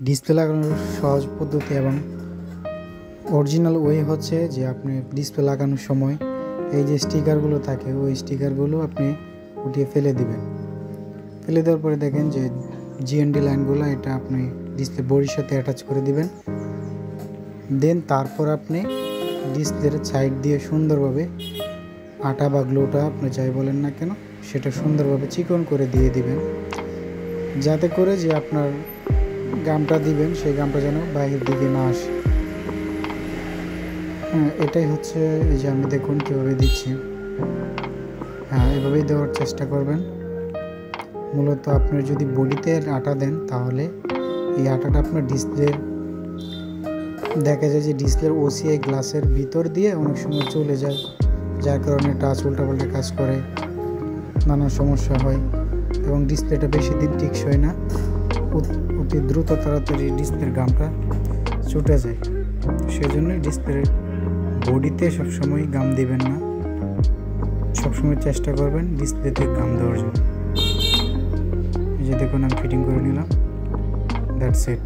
Display লাগানোর সহজ পদ্ধতি এবং অরিজিনাল ওয়ে হচ্ছে যে আপনি ডিসপ্লে লাগানোর সময় এই যে স্টিকারগুলো থাকে ওই স্টিকারগুলো আপনি উঠিয়ে ফেলে দিবেন। ফেলে দেওয়ার পরে দেখেন যে জিএনডি লাইনগুলো এটা আপনি ডিসপ্লে বোর্ডের সাথে অ্যাটাচ করে দিবেন। দেন তারপর আপনি ডিসপ্লের সাইড দিয়ে সুন্দরভাবে আটা বা গ্লুটা আপনি যাই বলেন না কেন সেটা সুন্দরভাবে চিকন করে দিয়ে দিবেন, যাতে করে যে আপনার গামটা দিবেন সেই গামটা যেন বাইরের দিকে না আসে। এটাই হচ্ছে এই যে আমি দেখুন কীভাবে দিচ্ছি। এভাবেই দেওয়ার চেষ্টা করবেন। মূলত আপনি যদি বডিতে আটা দেন তাহলে এই আটাটা আপনার ডিসপ্লের দেখা যায় যে ডিসপ্লের ওসিআই গ্লাসের ভিতর দিয়ে অনেক সময় চলে যায়, যার কারণে টাচ উল্টাপাল্টা কাজ করে, নানা সমস্যা হয় এবং ডিসপ্লেটা বেশি দিন টিকসই না, অতি দ্রুত তাড়াতাড়ি ডিসপ্লের গামটা ছুটে যায়। সেজন্যই ডিসপ্লের বডিতে সবসময় গাম দিবেন না, সবসময় চেষ্টা করবেন ডিসপ্লেতে গাম দেওয়ার জন্য। এই যে দেখুন আমি ফিটিং করে নিলাম, দ্যাটস ইট।